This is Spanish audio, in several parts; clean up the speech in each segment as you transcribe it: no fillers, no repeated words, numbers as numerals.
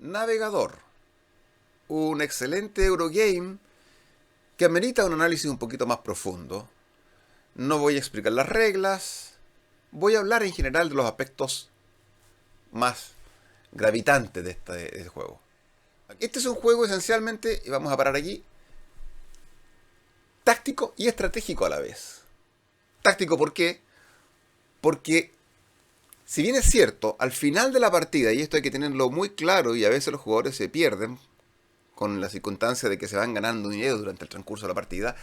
Navegador. Un excelente Eurogame que amerita un análisis un poquito más profundo. No voy a explicar las reglas, voy a hablar en general de los aspectos más gravitantes de este juego. Este es un juego esencialmente, y vamos a parar aquí, táctico y estratégico a la vez. Táctico, ¿por qué? Porque, si bien es cierto, al final de la partida, y esto hay que tenerlo muy claro, y a veces los jugadores se pierden con la circunstancia de que se van ganando dinero durante el transcurso de la partida,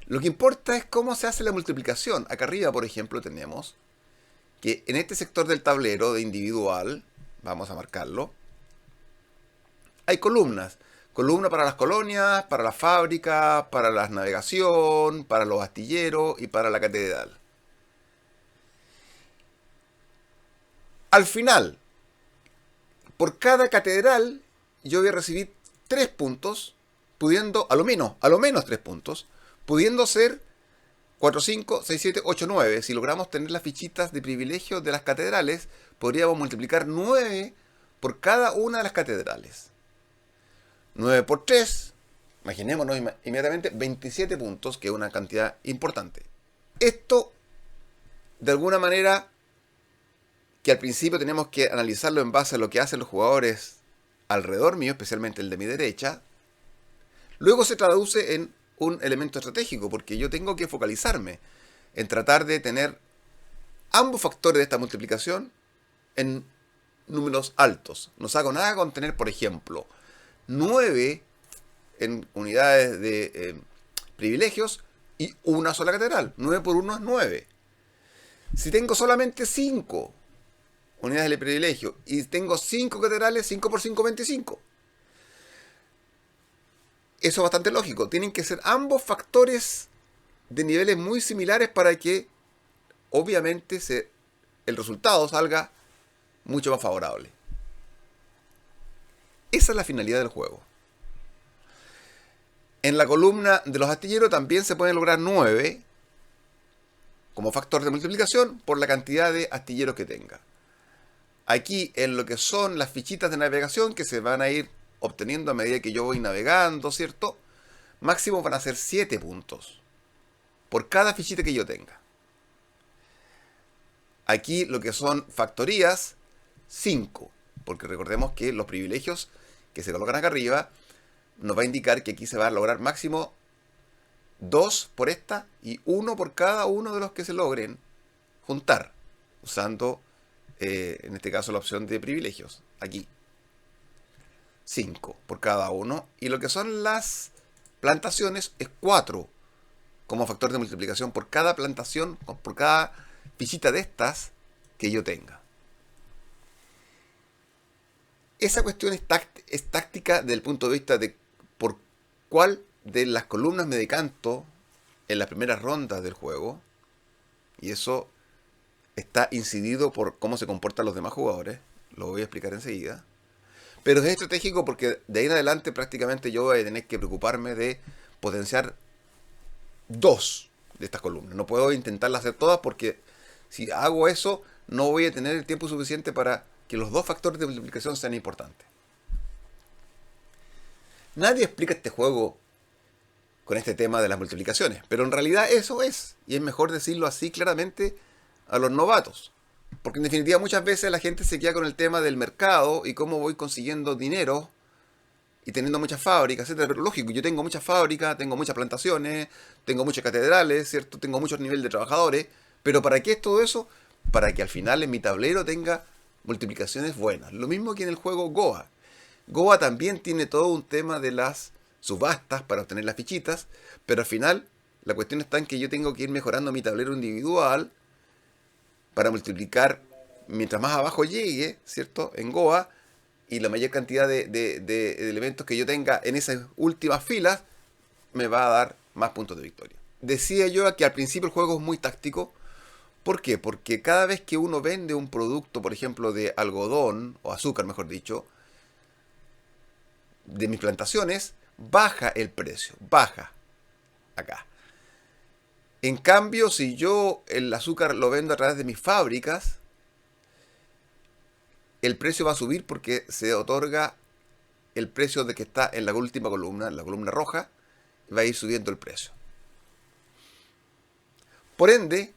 lo que importa es cómo se hace la multiplicación. Acá arriba, por ejemplo, tenemos que en este sector del tablero de individual, vamos a marcarlo, hay columnas. Columna para las colonias, para la fábrica, para la navegación, para los astilleros y para la catedral. Al final, por cada catedral, yo voy a recibir 3 puntos, pudiendo, a lo menos 3 puntos, pudiendo ser 4, 5, 6, 7, 8, 9. Si logramos tener las fichitas de privilegio de las catedrales, podríamos multiplicar 9 por cada una de las catedrales. 9 por 3, imaginémonos inmediatamente 27 puntos, que es una cantidad importante. Esto, de alguna manera, que al principio tenemos que analizarlo en base a lo que hacen los jugadores alrededor mío, especialmente el de mi derecha, luego se traduce en un elemento estratégico, porque yo tengo que focalizarme en tratar de tener ambos factores de esta multiplicación en números altos. No hago nada con tener, por ejemplo, 9 en unidades de privilegios y una sola catedral. 9 por 1 es 9. Si tengo solamente 5 unidades de privilegio y tengo 5 catedrales, 5 por 5, 25. Eso es bastante lógico. Tienen que ser ambos factores de niveles muy similares para que, obviamente, el resultado salga mucho más favorable. Esa es la finalidad del juego. En la columna de los astilleros también se pueden lograr 9 como factor de multiplicación por la cantidad de astilleros que tenga. Aquí, en lo que son las fichitas de navegación que se van a ir obteniendo a medida que yo voy navegando, ¿cierto? Máximo van a ser 7 puntos por cada fichita que yo tenga. Aquí lo que son factorías, 5, porque recordemos que los privilegios que se colocan acá arriba nos va a indicar que aquí se va a lograr máximo 2 por esta y 1 por cada uno de los que se logren juntar, usando en este caso la opción de privilegios, aquí 5 por cada uno, y lo que son las plantaciones es 4 como factor de multiplicación por cada plantación, por cada fichita de estas que yo tenga. Esa cuestión es táctica desde el punto de vista de por cuál de las columnas me decanto en las primeras rondas del juego, y eso está incidido por cómo se comportan los demás jugadores. Lo voy a explicar enseguida. Pero es estratégico porque de ahí en adelante prácticamente yo voy a tener que preocuparme de potenciar 2 de estas columnas. No puedo intentarlas hacer todas porque si hago eso no voy a tener el tiempo suficiente para que los 2 factores de multiplicación sean importantes. Nadie explica este juego con este tema de las multiplicaciones, pero en realidad eso es, y es mejor decirlo así claramente a los novatos, porque en definitiva muchas veces la gente se queda con el tema del mercado y cómo voy consiguiendo dinero y teniendo muchas fábricas, etcétera. Pero lógico, yo tengo muchas fábricas, tengo muchas plantaciones, tengo muchas catedrales, ¿cierto? Tengo muchos niveles de trabajadores, pero ¿para qué es todo eso? Para que al final en mi tablero tenga multiplicaciones buenas. Lo mismo que en el juego Goa. Goa también tiene todo un tema de las subastas para obtener las fichitas, pero al final la cuestión está en que yo tengo que ir mejorando mi tablero individual para multiplicar mientras más abajo llegue, ¿cierto? En Goa, y la mayor cantidad de elementos que yo tenga en esas últimas filas me va a dar más puntos de victoria. Decía yo que al principio el juego es muy táctico. ¿Por qué? Porque cada vez que uno vende un producto, por ejemplo, de algodón, o azúcar, mejor dicho, de mis plantaciones, baja el precio, baja acá. En cambio, si yo el azúcar lo vendo a través de mis fábricas, el precio va a subir porque se otorga el precio de que está en la última columna, en la columna roja, va a ir subiendo el precio. Por ende,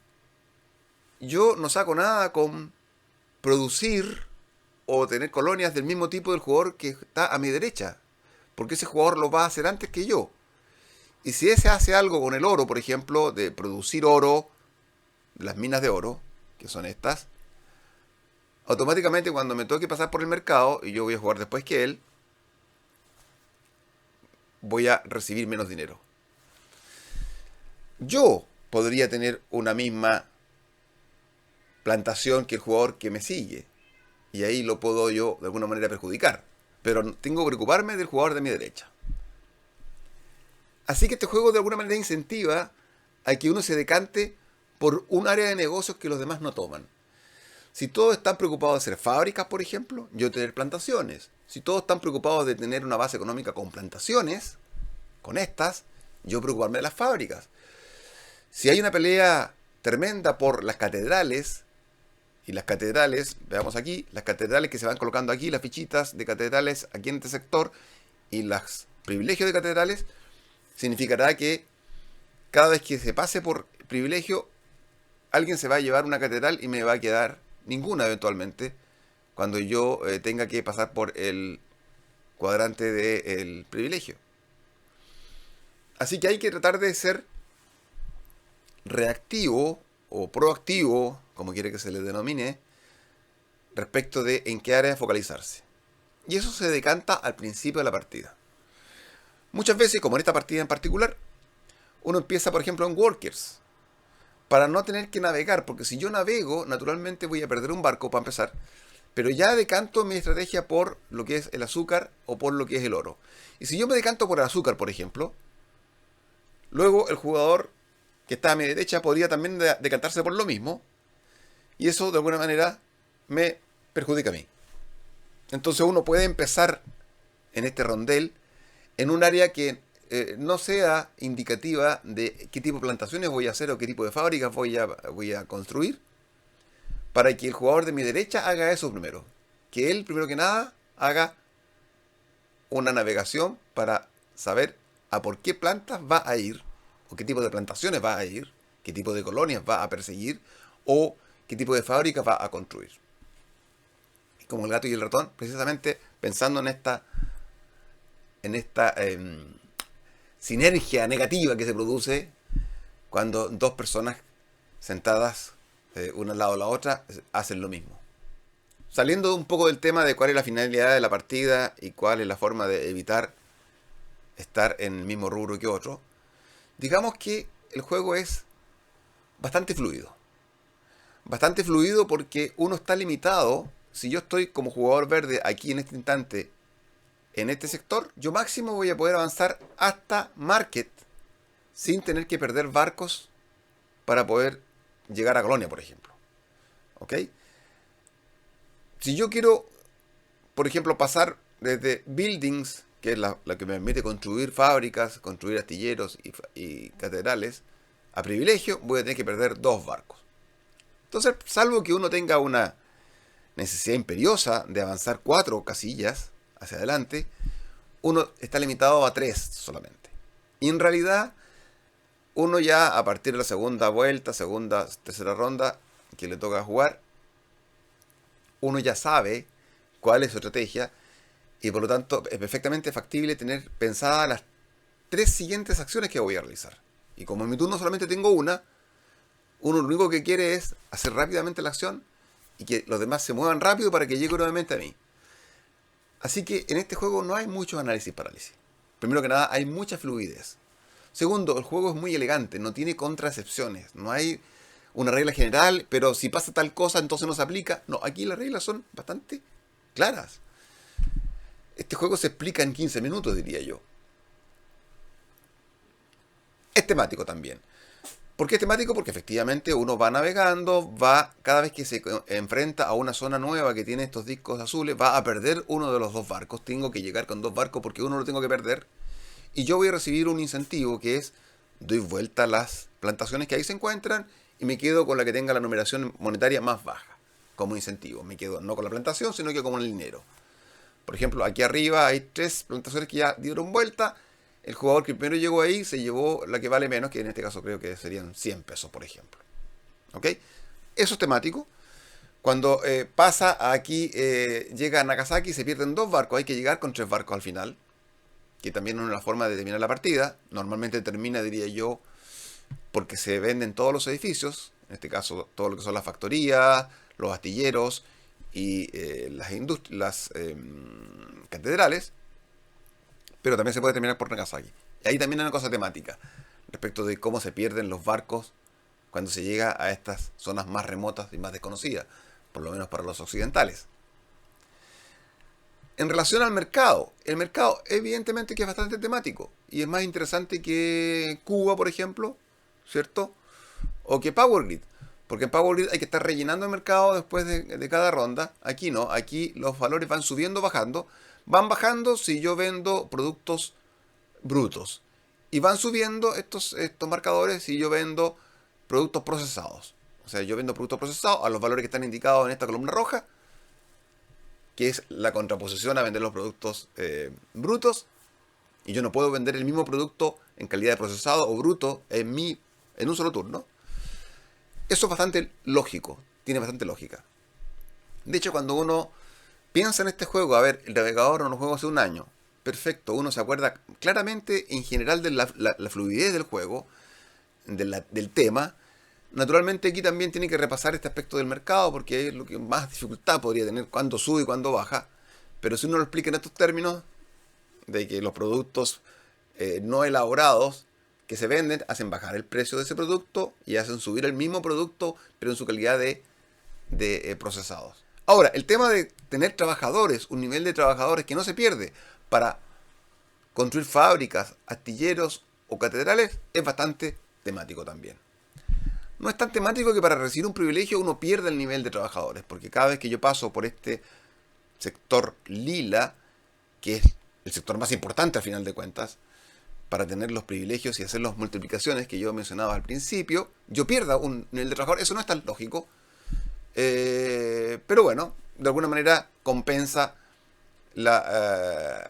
yo no saco nada con producir o tener colonias del mismo tipo del jugador que está a mi derecha, porque ese jugador lo va a hacer antes que yo. Y si ese hace algo con el oro, por ejemplo, de producir oro, las minas de oro, que son estas, automáticamente cuando me toque pasar por el mercado, y yo voy a jugar después que él, voy a recibir menos dinero. Yo podría tener una misma plantación que el jugador que me sigue, y ahí lo puedo yo de alguna manera perjudicar, pero tengo que preocuparme del jugador de mi derecha. Así que este juego de alguna manera incentiva a que uno se decante por un área de negocios que los demás no toman. Si todos están preocupados de hacer fábricas, por ejemplo, yo tener plantaciones. Si todos están preocupados de tener una base económica con plantaciones, con estas, yo preocuparme de las fábricas. Si hay una pelea tremenda por las catedrales, y las catedrales, veamos aquí, las catedrales que se van colocando aquí, las fichitas de catedrales aquí en este sector, y los privilegios de catedrales, significará que cada vez que se pase por privilegio, alguien se va a llevar una catedral y me va a quedar ninguna eventualmente, cuando yo tenga que pasar por el cuadrante del privilegio. Así que hay que tratar de ser reactivo o proactivo, como quiere que se le denomine, respecto de en qué área focalizarse. Y eso se decanta al principio de la partida. Muchas veces, como en esta partida en particular, uno empieza, por ejemplo, en Workers, para no tener que navegar, porque si yo navego, naturalmente voy a perder un barco para empezar, pero ya decanto mi estrategia por lo que es el azúcar o por lo que es el oro. Y si yo me decanto por el azúcar, por ejemplo, luego el jugador que está a mi derecha podría también decantarse por lo mismo, y eso de alguna manera me perjudica a mí. Entonces uno puede empezar en este rondel en un área que no sea indicativa de qué tipo de plantaciones voy a hacer o qué tipo de fábricas voy a construir, para que el jugador de mi derecha haga eso primero. Que él, primero que nada, haga una navegación para saber a por qué plantas va a ir, o qué tipo de plantaciones va a ir, qué tipo de colonias va a perseguir, o qué tipo de fábricas va a construir. Y como el gato y el ratón, precisamente pensando en esta sinergia negativa que se produce cuando dos personas sentadas una al lado de la otra hacen lo mismo. Saliendo un poco del tema de cuál es la finalidad de la partida y cuál es la forma de evitar estar en el mismo rubro que otro, digamos que el juego es bastante fluido. Bastante fluido porque uno está limitado. Si yo estoy como jugador verde aquí en este instante en este sector, yo máximo voy a poder avanzar hasta Market sin tener que perder barcos para poder llegar a Colonia, por ejemplo. ¿Ok? Si yo quiero, por ejemplo, pasar desde Buildings, que es la que me permite construir fábricas, construir astilleros y catedrales, a Privilegio, voy a tener que perder 2 barcos. Entonces, salvo que uno tenga una necesidad imperiosa de avanzar 4 casillas hacia adelante, uno está limitado a 3 solamente. Y en realidad, uno ya a partir de la segunda vuelta, segunda, tercera ronda que le toca jugar, uno ya sabe cuál es su estrategia y por lo tanto es perfectamente factible tener pensadas las 3 siguientes acciones que voy a realizar. Y como en mi turno solamente tengo una, uno lo único que quiere es hacer rápidamente la acción y que los demás se muevan rápido para que llegue nuevamente a mí. Así que en este juego no hay mucho análisis parálisis. Primero que nada, hay mucha fluidez. Segundo, el juego es muy elegante, no tiene contraexcepciones. No hay una regla general, pero si pasa tal cosa, entonces no se aplica. No, aquí las reglas son bastante claras. Este juego se explica en 15 minutos, diría yo. Es temático también. ¿Por qué es temático? Porque efectivamente uno va navegando, cada vez que se enfrenta a una zona nueva que tiene estos discos azules, va a perder uno de los 2 barcos. Tengo que llegar con 2 barcos porque uno lo tengo que perder. Y yo voy a recibir un incentivo que es, doy vuelta a las plantaciones que ahí se encuentran y me quedo con la que tenga la numeración monetaria más baja como incentivo. Me quedo no con la plantación, sino que con el dinero. Por ejemplo, aquí arriba hay 3 plantaciones que ya dieron vuelta. El jugador que primero llegó ahí se llevó la que vale menos, que en este caso creo que serían 100 pesos, por ejemplo. ¿Ok? Eso es temático. Cuando pasa aquí, llega a Nagasaki, se pierden 2 barcos. Hay que llegar con 3 barcos al final, que también es una forma de terminar la partida. Normalmente termina, diría yo, porque se venden todos los edificios. En este caso, todo lo que son las factorías, los astilleros y las catedrales. Pero también se puede terminar por Nagasaki. Y ahí también hay una cosa temática respecto de cómo se pierden los barcos cuando se llega a estas zonas más remotas y más desconocidas, por lo menos para los occidentales. En relación al mercado, el mercado evidentemente que es bastante temático y es más interesante que Cuba, por ejemplo, ¿cierto? O que Power Grid, porque en Power Grid hay que estar rellenando el mercado después de cada ronda. Aquí no, aquí los valores van subiendo, bajando. Van bajando si yo vendo productos brutos. Y van subiendo estos marcadores si yo vendo productos procesados. O sea, yo vendo productos procesados a los valores que están indicados en esta columna roja, que es la contraposición a vender los productos brutos. Y yo no puedo vender el mismo producto en calidad de procesado o bruto en un solo turno. Eso es bastante lógico, tiene bastante lógica. De hecho, cuando uno piensa en este juego, a ver, el navegador no lo juego hace un año. Perfecto, uno se acuerda claramente en general de la fluidez del juego, del tema. Naturalmente aquí también tiene que repasar este aspecto del mercado porque es lo que más dificultad podría tener, cuándo sube y cuándo baja. Pero si uno lo explica en estos términos, de que los productos no elaborados que se venden hacen bajar el precio de ese producto y hacen subir el mismo producto, pero en su calidad de procesados. Ahora, el tema de tener trabajadores, un nivel de trabajadores que no se pierde para construir fábricas, astilleros o catedrales, es bastante temático también. No es tan temático que para recibir un privilegio uno pierda el nivel de trabajadores, porque cada vez que yo paso por este sector lila, que es el sector más importante al final de cuentas, para tener los privilegios y hacer las multiplicaciones que yo mencionaba al principio, yo pierda un nivel de trabajador. Eso no es tan lógico, pero bueno, de alguna manera compensa la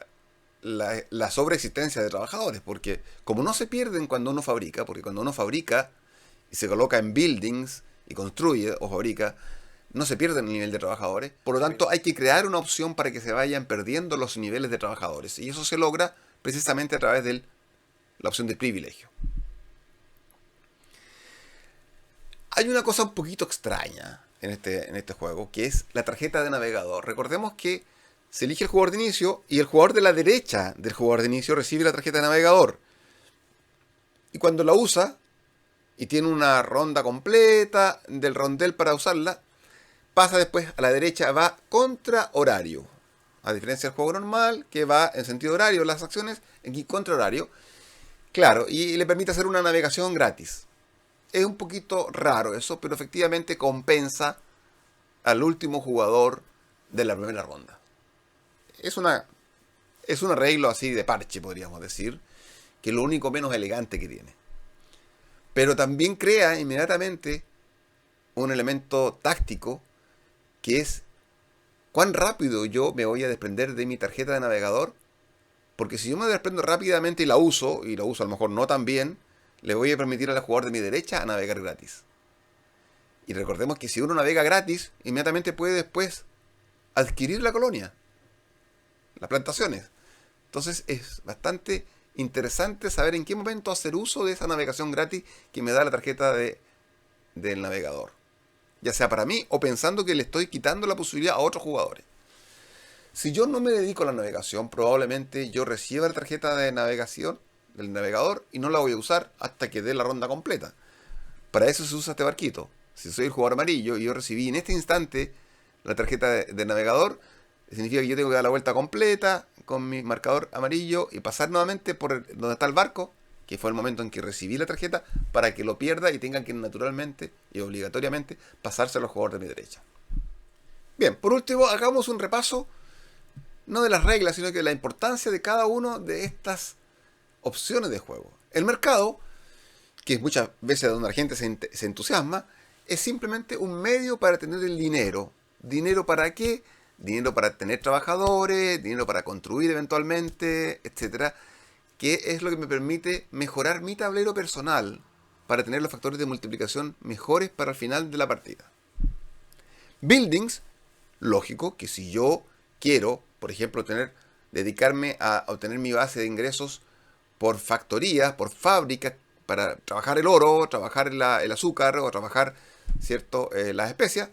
sobreexistencia de trabajadores, porque como no se pierden cuando uno fabrica, porque cuando uno fabrica y se coloca en buildings y construye o fabrica, no se pierde el nivel de trabajadores. Por lo tanto, hay que crear una opción para que se vayan perdiendo los niveles de trabajadores. Y eso se logra precisamente a través de la opción de privilegio. Hay una cosa un poquito extraña en este juego, que es la tarjeta de navegador. Recordemos que se elige el jugador de inicio y el jugador de la derecha del jugador de inicio recibe la tarjeta de navegador. Y cuando la usa y tiene una ronda completa del rondel para usarla, pasa después a la derecha, va contra horario. A diferencia del juego normal, que va en sentido horario las acciones, aquí contra horario. Claro, y le permite hacer una navegación gratis. Es un poquito raro eso, pero efectivamente compensa al último jugador de la primera ronda. Es un arreglo así de parche, podríamos decir, que es lo único menos elegante que tiene. Pero también crea inmediatamente un elemento táctico, que es cuán rápido yo me voy a desprender de mi tarjeta de navegador. Porque si yo me desprendo rápidamente y la uso a lo mejor no tan bien, le voy a permitir al jugador de mi derecha a navegar gratis. Y recordemos que si uno navega gratis, inmediatamente puede después adquirir la colonia, las plantaciones. Entonces es bastante interesante saber en qué momento hacer uso de esa navegación gratis que me da la tarjeta del navegador. Ya sea para mí o pensando que le estoy quitando la posibilidad a otros jugadores. Si yo no me dedico a la navegación, probablemente yo reciba la tarjeta de navegación del navegador y no la voy a usar hasta que dé la ronda completa. Para eso se usa este barquito. Si soy el jugador amarillo y yo recibí en este instante la tarjeta de navegador, significa que yo tengo que dar la vuelta completa con mi marcador amarillo y pasar nuevamente por donde está el barco, que fue el momento en que recibí la tarjeta, para que lo pierda y tengan que naturalmente y obligatoriamente pasarse a los jugadores de mi derecha. Bien, por último, hagamos un repaso no de las reglas, sino que de la importancia de cada una de estas opciones de juego. El mercado, que muchas veces donde la gente se entusiasma, es simplemente un medio para tener el dinero. ¿Dinero para qué? dinero para tener trabajadores, dinero para construir eventualmente, etcétera, que es lo que me permite mejorar mi tablero personal para tener los factores de multiplicación mejores para el final de la partida. Buildings, lógico que si yo quiero, por ejemplo, dedicarme a obtener mi base de ingresos por factorías, por fábricas, para trabajar el oro, trabajar el azúcar o trabajar, ¿cierto?, las especias,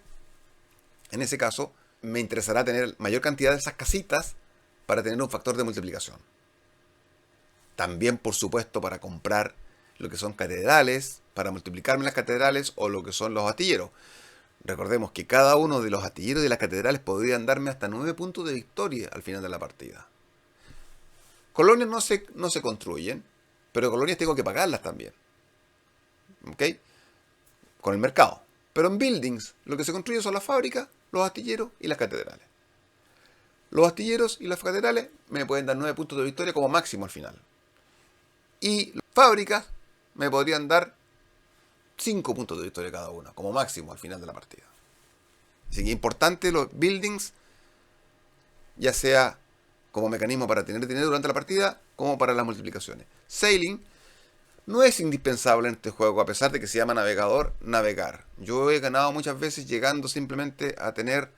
en ese caso me interesará tener mayor cantidad de esas casitas para tener un factor de multiplicación. También, por supuesto, para comprar lo que son catedrales, para multiplicarme las catedrales o lo que son los astilleros. Recordemos que cada uno de los astilleros y las catedrales podrían darme hasta 9 puntos de victoria al final de la partida. Colonias no se construyen, pero colonias tengo que pagarlas también. ¿Ok? Con el mercado. Pero en buildings lo que se construye son las fábricas, los astilleros y las catedrales. Los astilleros y las catedrales me pueden dar 9 puntos de victoria como máximo al final. Y las fábricas me podrían dar 5 puntos de victoria cada una, como máximo al final de la partida. Así que es importante los buildings, ya sea como mecanismo para tener dinero durante la partida, como para las multiplicaciones. Sailing no es indispensable en este juego, a pesar de que se llama navegador, navegar. Yo he ganado muchas veces llegando simplemente a tener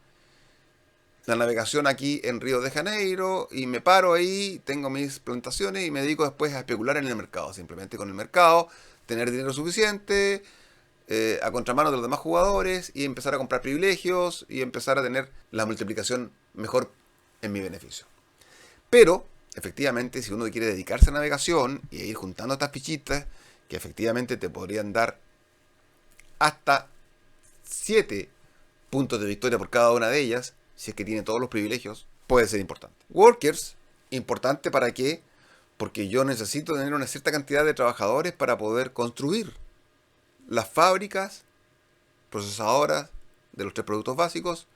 la navegación aquí en Río de Janeiro y me paro ahí, tengo mis plantaciones y me dedico después a especular en el mercado. Simplemente con el mercado, tener dinero suficiente, a contramano de los demás jugadores y empezar a comprar privilegios y empezar a tener la multiplicación mejor en mi beneficio. Pero, efectivamente, si uno quiere dedicarse a navegación y ir juntando estas fichitas, que efectivamente te podrían dar hasta 7 puntos de victoria por cada una de ellas, si es que tiene todos los privilegios, puede ser importante. Workers, importante ¿para qué? Porque yo necesito tener una cierta cantidad de trabajadores para poder construir las fábricas procesadoras de los 3 productos básicos,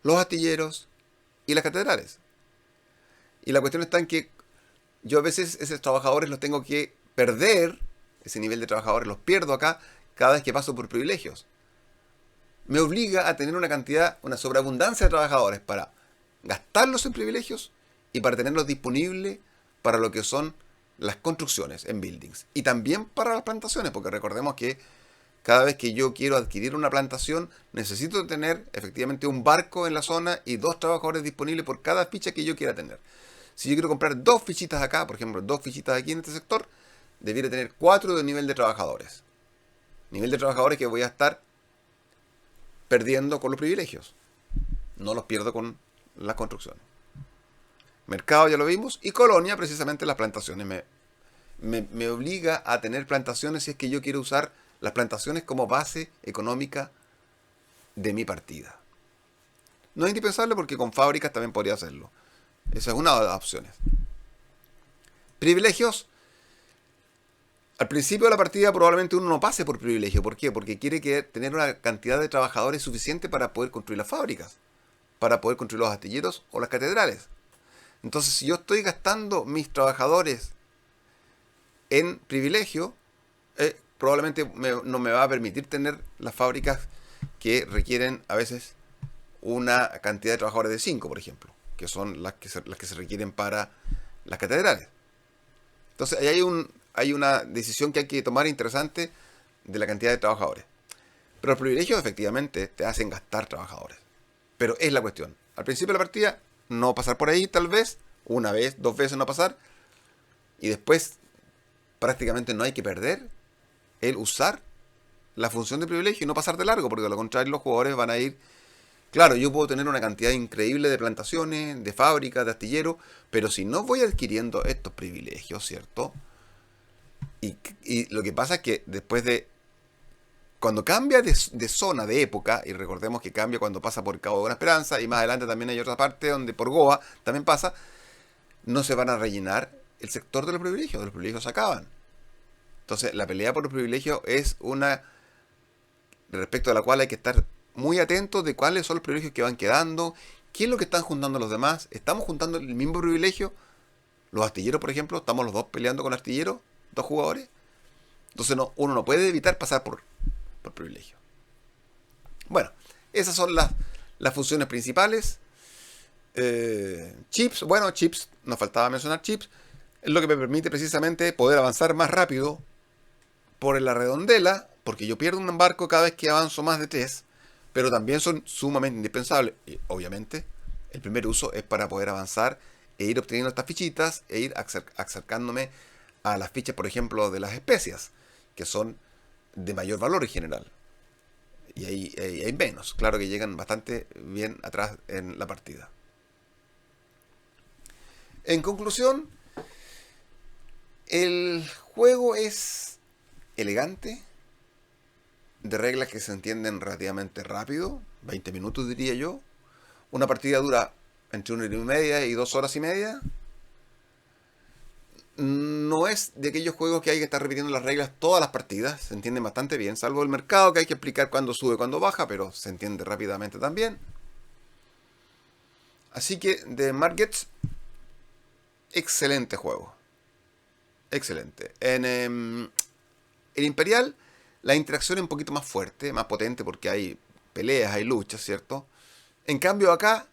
los astilleros y las catedrales. Y la cuestión está en que yo a veces esos trabajadores los tengo que perder, ese nivel de trabajadores los pierdo acá cada vez que paso por privilegios. Me obliga a tener una sobreabundancia de trabajadores para gastarlos en privilegios y para tenerlos disponibles para lo que son las construcciones en buildings. Y también para las plantaciones, porque recordemos que cada vez que yo quiero adquirir una plantación, necesito tener efectivamente un barco en la zona y 2 trabajadores disponibles por cada ficha que yo quiera tener. Si yo quiero comprar 2 fichitas acá, por ejemplo, 2 fichitas aquí en este sector, debiera tener 4 de nivel de trabajadores. Nivel de trabajadores que voy a estar perdiendo con los privilegios. No los pierdo con las construcciones. Mercado ya lo vimos. Y colonia, precisamente las plantaciones. Me obliga a tener plantaciones si es que yo quiero usar las plantaciones como base económica de mi partida. No es indispensable porque con fábricas también podría hacerlo. Esa es una de las opciones. Privilegios. Al principio de la partida probablemente uno no pase por privilegio. ¿Por qué? Porque quiere tener una cantidad de trabajadores suficiente para poder construir las fábricas, para poder construir los astilleros o las catedrales. Entonces, si yo estoy gastando mis trabajadores en privilegio, probablemente no me va a permitir tener las fábricas que requieren a veces una cantidad de trabajadores de 5, por ejemplo, que son las que se requieren para las catedrales. Entonces, ahí hay una decisión que hay que tomar interesante de la cantidad de trabajadores. Pero los privilegios efectivamente te hacen gastar trabajadores. Pero es la cuestión. Al principio de la partida, no pasar por ahí tal vez, una vez, 2 veces no pasar, y después prácticamente no hay que perder el usar la función de privilegio y no pasar de largo, porque de lo contrario los jugadores van a ir... Claro, yo puedo tener una cantidad increíble de plantaciones, de fábricas, de astilleros, pero si no voy adquiriendo estos privilegios, ¿cierto? Y lo que pasa es que después de... Cuando cambia de zona, de época, y recordemos que cambia cuando pasa por Cabo de Buena Esperanza, y más adelante también hay otra parte donde por Goa también pasa, no se van a rellenar el sector de los privilegios se acaban. Entonces la pelea por los privilegios es una respecto a la cual hay que estar muy atentos de cuáles son los privilegios que van quedando, qué es lo que están juntando los demás, estamos juntando el mismo privilegio, los astilleros por ejemplo, estamos los dos peleando con astilleros, 2 jugadores, entonces uno no puede evitar pasar por privilegio. Bueno, esas son las funciones principales. Chips, bueno, chips, nos faltaba mencionar chips, es lo que me permite precisamente poder avanzar más rápido por la redondela, porque yo pierdo un barco cada vez que avanzo más de 3, pero también son sumamente indispensables. Y obviamente, el primer uso es para poder avanzar e ir obteniendo estas fichitas e ir acercándome a las fichas, por ejemplo, de las especias, que son de mayor valor en general. Y hay menos, claro que llegan bastante bien atrás en la partida. En conclusión, el juego es elegante, de reglas que se entienden relativamente rápido, 20 minutos diría yo. Una partida dura entre 1 hora y media y 2 horas y media. No es de aquellos juegos que hay que estar repitiendo las reglas todas las partidas, se entiende bastante bien, salvo el mercado que hay que explicar cuándo sube, cuándo baja, pero se entiende rápidamente también. Así que The Markets, excelente juego. Excelente. En el Imperial, la interacción es un poquito más fuerte, más potente, porque hay peleas, hay luchas, ¿cierto? En cambio acá,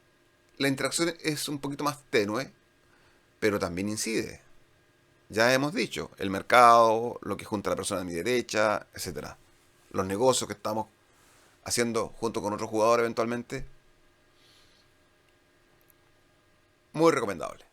la interacción es un poquito más tenue, pero también incide. Ya hemos dicho, el mercado, lo que junta a la persona a mi derecha, etcétera. Los negocios que estamos haciendo junto con otros jugadores eventualmente. Muy recomendable.